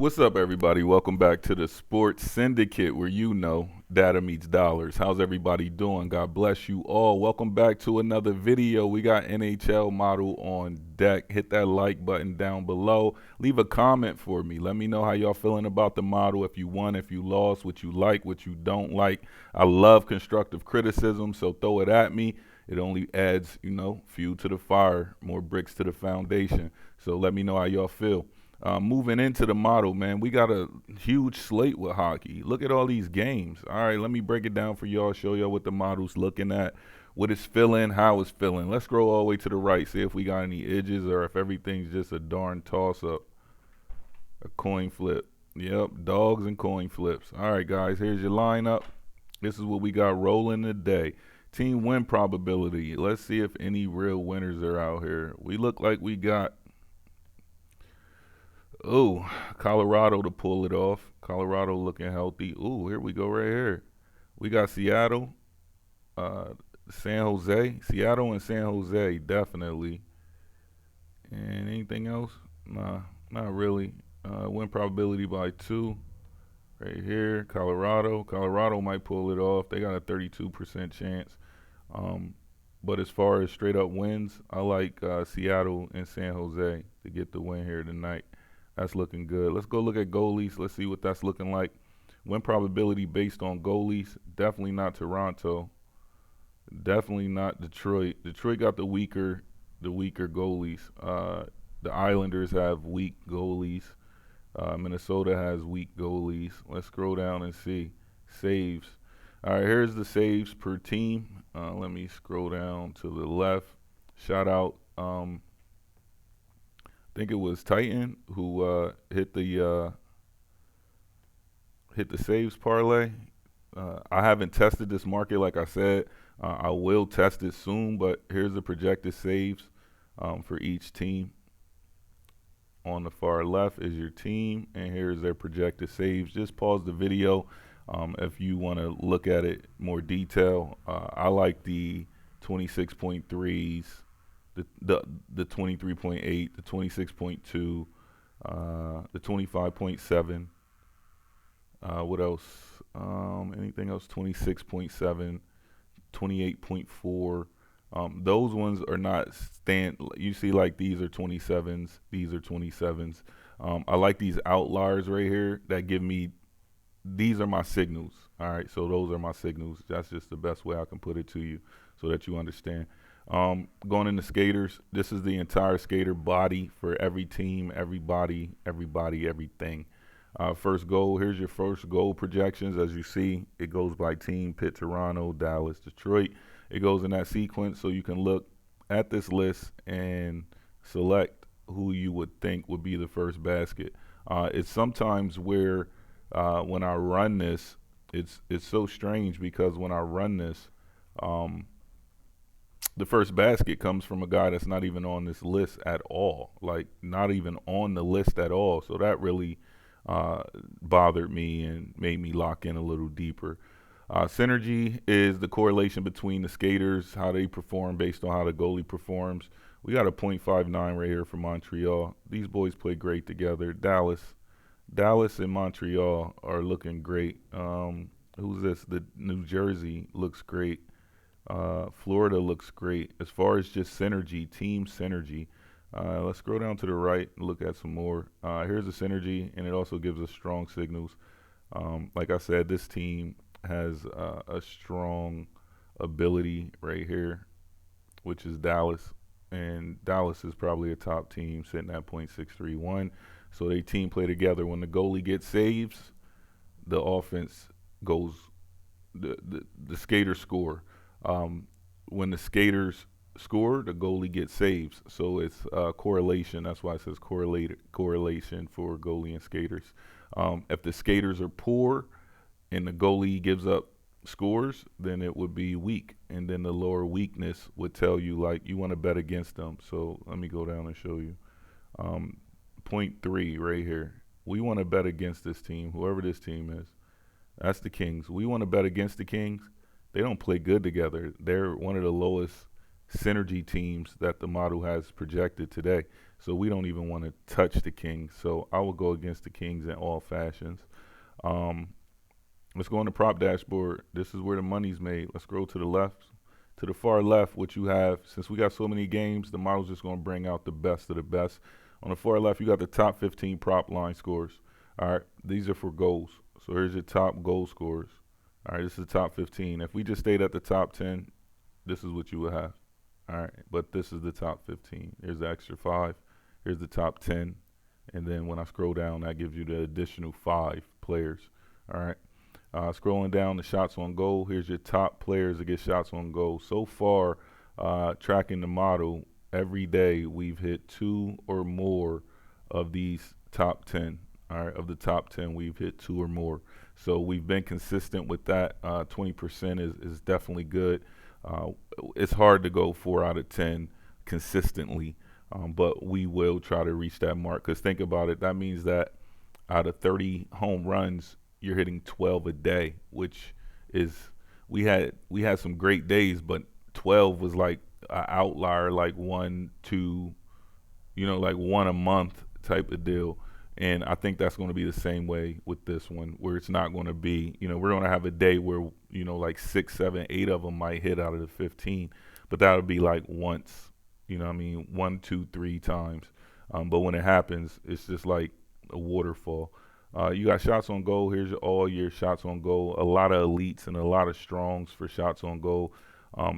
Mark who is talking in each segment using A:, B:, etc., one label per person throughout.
A: What's up, everybody? Welcome back to the Sports Syndicate, where you know data meets dollars. How's everybody doing? God bless you all. Welcome back to another video. We got NHL model on deck. Hit that like button down below. Leave a comment for me. Let me know how y'all feeling about the model. If you won, if you lost, what you like, what you don't like. I love constructive criticism, so throw it at me. It only adds, fuel to the fire, more bricks to the foundation. So let me know how y'all feel. Moving into the model, man, we got a huge slate with hockey. Look at all these games. All right, let me break it down for y'all, show y'all what the model's looking at, what it's feeling, how it's feeling. Let's scroll all the way to the right, see if we got any edges or if everything's just a darn toss-up, a coin flip. Yep, dogs and coin flips. All right, guys, here's your lineup. This is what we got rolling today. Team win probability. Let's see if any real winners are out here. We look like we got Colorado to pull it off. Colorado looking healthy. Here we go right here. We got Seattle, San Jose. Seattle and San Jose, definitely. And anything else? Nah, not really. Win probability by 2. Right here, Colorado. Colorado might pull it off. They got a 32% chance. But as far as straight up wins, I like Seattle and San Jose to get the win here tonight. That's looking good. Let's go look at goalies. Let's see what that's looking like. Win probability based on goalies. Definitely not Toronto. Definitely not Detroit. Detroit got the weaker goalies. The Islanders have weak goalies. Minnesota has weak goalies. Let's scroll down and see. Saves. All right, here's the saves per team. Let me scroll down to the left. Shout out. I think it was Titan who hit the saves parlay. I haven't tested this market, like I said. I will test it soon, but here's the projected saves for each team. On the far left is your team, and here's their projected saves. Just pause the video if you want to look at it more detail. I like the 26.3s. The 23.8, the 26.2, the 25.7. What else? Anything else? 26.7, 28.4. Those ones are not you see, like, these are 27s, these are 27s. I like these outliers right here that give me, these are my signals. All right, so those are my signals. That's just the best way I can put it to you so that you understand. Going into skaters, this is the entire skater body for every team, everybody, everything. First goal, here's your first goal projections. As you see, it goes by team: Pitt, Toronto, Dallas, Detroit. It goes in that sequence, so you can look at this list and select who you would think would be the first basket. It's sometimes where when I run this, it's so strange because when I run this, the first basket comes from a guy that's not even on this list at all, like not even on the list at all. So that really bothered me and made me lock in a little deeper. Synergy is the correlation between the skaters, how they perform based on how the goalie performs. We got a .59 right here for Montreal. These boys play great together. Dallas and Montreal are looking great. Who's this? The New Jersey looks great. Florida looks great. As far as just synergy, team synergy, let's scroll down to the right and look at some more. Here's the synergy, and it also gives us strong signals. Like I said, this team has a strong ability right here, which is Dallas. And Dallas is probably a top team sitting at .631. So they team play together. When the goalie gets saves, the offense goes, the skaters score. When the skaters score, the goalie gets saves. So it's correlation. That's why it says correlation for goalie and skaters. If the skaters are poor and the goalie gives up scores, then it would be weak. And then the lower weakness would tell you, like, you want to bet against them. So let me go down and show you. .3 right here. We want to bet against this team, whoever this team is. That's the Kings. We want to bet against the Kings. They don't play good together. They're one of the lowest synergy teams that the model has projected today. So we don't even want to touch the Kings. So I will go against the Kings in all fashions. Um, let's go on the prop dashboard. This is where the money's made. Let's scroll to the left. To the far left, what you have, since we got so many games, the model's just going to bring out the best of the best. On the far left, you got the top 15 prop line scores. All right, these are for goals. So here's your top goal scores. All right, this is the top 15. If we just stayed at the top 10, this is what you would have. All right, but this is the top 15. Here's the extra 5. Here's the top 10. And then when I scroll down, that gives you the additional 5 players. All right. Scrolling down the shots on goal, here's your top players that get shots on goal. So far, tracking the model, every day we've hit 2 or more of these top 10. All right, of the top 10, we've hit 2 or more. So we've been consistent with that. 20% is definitely good. It's hard to go 4 out of 10 consistently, but we will try to reach that mark. Because think about it, that means that out of 30 home runs, you're hitting 12 a day, which is we had some great days, but 12 was like an outlier, like 1, 2, like 1 a month type of deal. And I think that's going to be the same way with this one, where it's not going to be, we're going to have a day where, like 6, 7, 8 of them might hit out of the 15, but that would be like once, 1, 2, 3 times. But when it happens, it's just like a waterfall. You got shots on goal. Here's all your shots on goal. A lot of elites and a lot of strongs for shots on goal.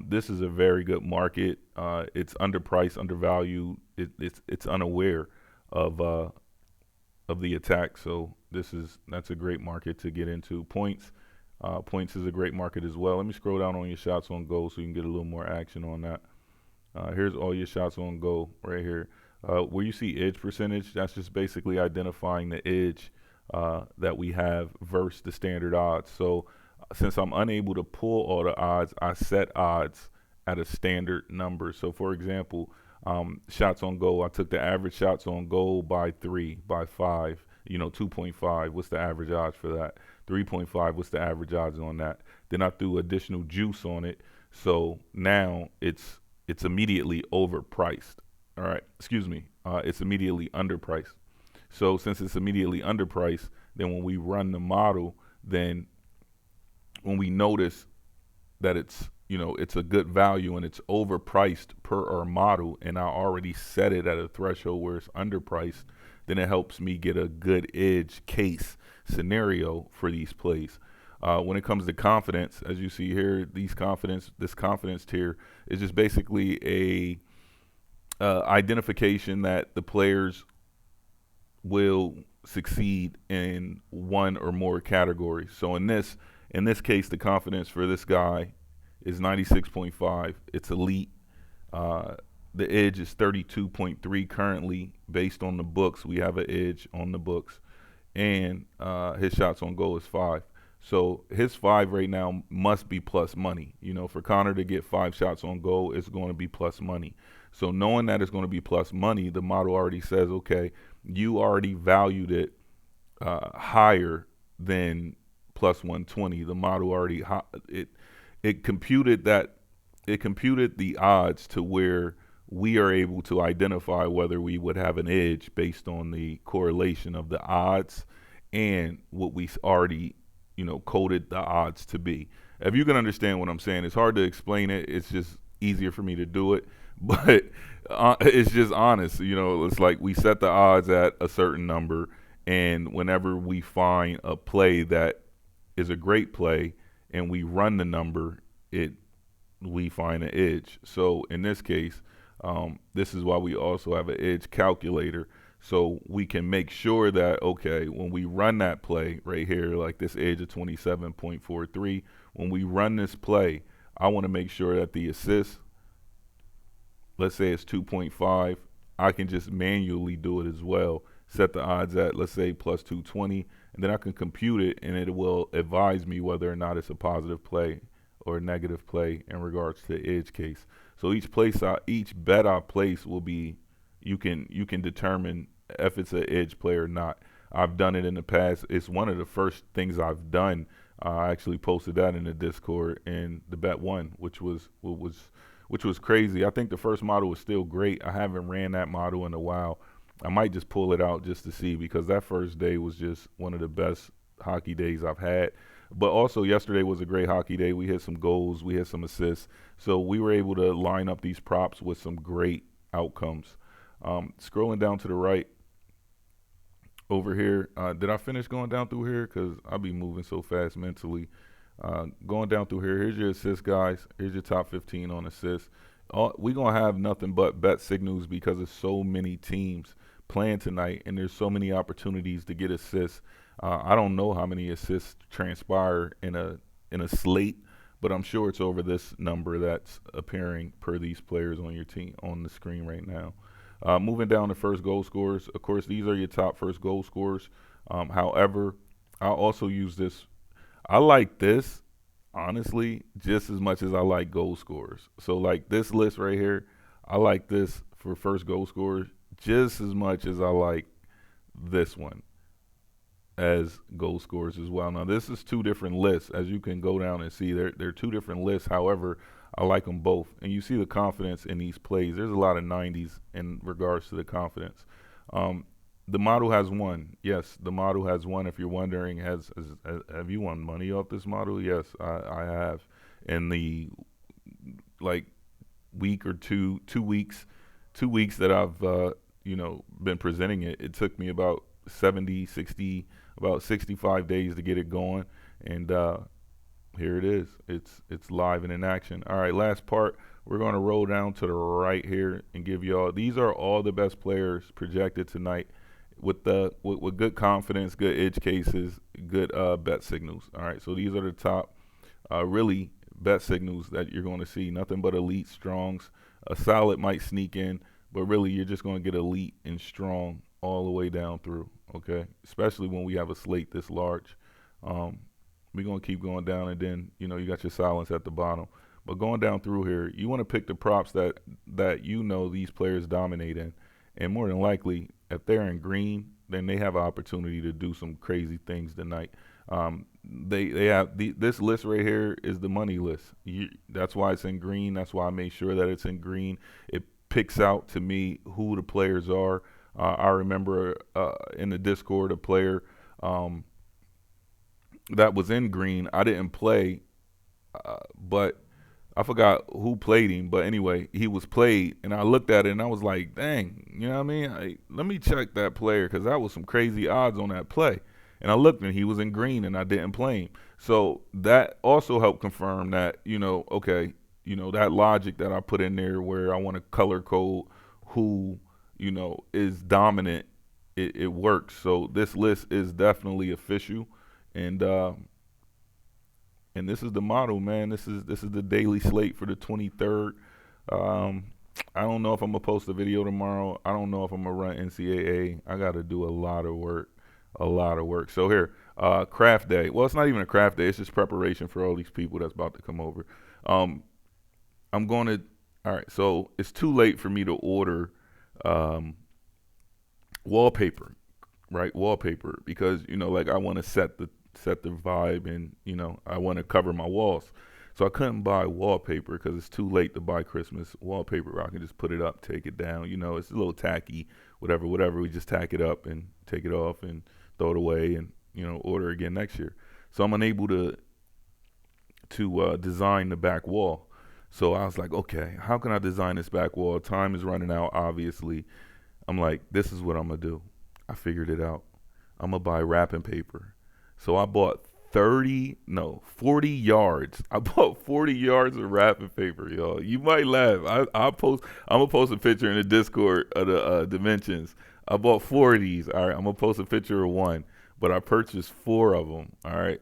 A: This is a very good market. It's underpriced, undervalued. It's unaware of the attack. So that's a great market to get into. Points is a great market as well. Let me scroll down on your shots on goal so you can get a little more action on that. Here's all your shots on goal right here. Where you see edge percentage, that's just basically identifying the edge that we have versus the standard odds. So since I'm unable to pull all the odds, I set odds at a standard number. So for example, shots on goal, I took the average shots on goal by 3, by 5, 2.5. What's the average odds for that? 3.5. What's the average odds on that? Then I threw additional juice on it. So now it's immediately overpriced. All right, excuse me. It's immediately underpriced. So since it's immediately underpriced, then when we run the model, then when we notice that it's a good value and it's overpriced per our model, and I already set it at a threshold where it's underpriced, then it helps me get a good edge case scenario for these plays. When it comes to confidence, as you see here, this confidence tier is just basically a identification that the players will succeed in one or more categories. So in this case, the confidence for this guy is 96.5. It's elite. The edge is 32.3 currently based on the books. We have an edge on the books, and his shots on goal is 5. So his 5 right now must be plus money. For Connor to get 5 shots on goal, it's going to be plus money. So knowing that it's going to be plus money, the model already says, okay, you already valued it higher than plus 120. The model already it computed the odds to where we are able to identify whether we would have an edge based on the correlation of the odds and what we already coded the odds to be. If you can understand what I'm saying, it's hard to explain it. It's just easier for me to do it, but it's just honest. It's like we set the odds at a certain number, and whenever we find a play that is a great play and we run the number, we find an edge. So in this case, this is why we also have an edge calculator. So we can make sure that, okay, when we run that play right here, like this edge of 27.43, when we run this play, I want to make sure that the assist, let's say it's 2.5, I can just manually do it as well. Set the odds at, let's say, plus 220, and then I can compute it, and it will advise me whether or not it's a positive play or a negative play in regards to the edge case. So each bet I place will be, you can determine if it's an edge play or not. I've done it in the past. It's one of the first things I've done. I actually posted that in the Discord, and the bet won, which was which was crazy. I think the first model was still great. I haven't ran that model in a while. I might just pull it out just to see, because that first day was just one of the best hockey days I've had. But also yesterday was a great hockey day. We hit some goals, we hit some assists. So we were able to line up these props with some great outcomes. Scrolling down to the right over here, did I finish going down through here? Because I'll be moving so fast mentally. Going down through here, here's your assists, guys. Here's your top 15 on assists. We're going to have nothing but bet signals because there's so many teams playing tonight, and there's so many opportunities to get assists. I don't know how many assists transpire in a slate, but I'm sure it's over this number that's appearing per these players on your team on the screen right now. Moving down to first goal scorers, of course, these are your top first goal scorers. However, I'll also use this. I like this, honestly, just as much as I like goal scorers. So, like this list right here, I like this for first goal scorers just as much as I like this one as goal scorers as well. Now, this is two different lists, as you can go down and see. They're two different lists. However, I like them both. And you see the confidence in these plays. There's a lot of 90s in regards to the confidence. The model has won. Yes, the model has won. If you're wondering, have you won money off this model? Yes, I have. In the week or 2 weeks that I've been presenting it, it took me about 65 days to get it going, and here it is. It's live and in action. All right, last part. We're going to roll down to the right here and give y'all. These are all the best players projected tonight with good confidence, good edge cases, good bet signals. All right, so these are the top really bet signals that you're going to see. Nothing but elite strongs. A solid might sneak in, but really you're just going to get elite and strong all the way down through. Okay, especially when we have a slate this large. We're going to keep going down, and then you got your silence at the bottom. But going down through here, you want to pick the props that these players dominate in. And more than likely, if they're in green, then they have an opportunity to do some crazy things tonight. They have this list right here is the money list. That's why it's in green. That's why I made sure that it's in green. It picks out to me who the players are. I remember in the Discord a player that was in green. I didn't play, but I forgot who played him, but anyway, he was played, and I looked at it, and I was like, dang, you know what I mean? Let me check that player, because that was some crazy odds on that play. And I looked, and he was in green, and I didn't play him. So that also helped confirm that, that logic that I put in there where I want to color code who, is dominant, it works. So this list is definitely official, and this is the model, man. This is the daily slate for the 23rd. I don't know if I'm gonna post a video tomorrow. I don't know if I'm gonna run NCAA. I got to do a lot of work. So here, craft day. Well, it's not even a craft day. It's just preparation for all these people that's about to come over. All right. So it's too late for me to order wallpaper, right? Wallpaper, because I want to set the vibe, and I want to cover my walls. So I couldn't buy wallpaper because it's too late to buy Christmas wallpaper. I can just put it up, take it down. It's a little tacky, whatever. We just tack it up and take it off and throw it away, and order again next year. So I'm unable to design the back wall. So I was like, okay, how can I design this back wall? Time is running out, obviously. I'm like, this is what I'm gonna do. I figured it out. I'm gonna buy wrapping paper. So I bought 40 yards. I bought 40 yards of wrapping paper, y'all. You might laugh. I'm gonna post a picture in the Discord of the dimensions. I bought 4 of these. All right, I'm gonna post a picture of one, but I purchased 4 of them. All right,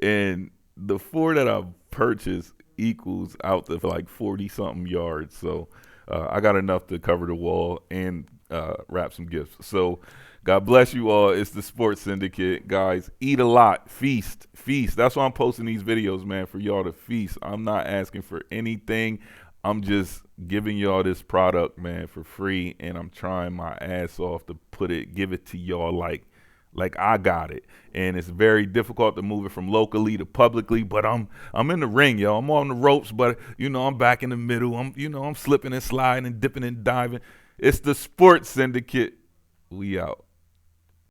A: and the 4 that I purchased equals out to like 40 something yards. So I got enough to cover the wall and wrap some gifts. So God bless you all. It's the Sports Syndicate, guys. Eat a lot, feast. That's why I'm posting these videos, man, for y'all to feast. I'm not asking for anything. I'm just giving y'all this product, man, for free, and I'm trying my ass off to give it to y'all like Like I got it. And it's very difficult to move it from locally to publicly, but I'm in the ring, yo. I'm on the ropes, but I'm back in the middle. I'm slipping and sliding and dipping and diving. It's the sports syndicate. We out.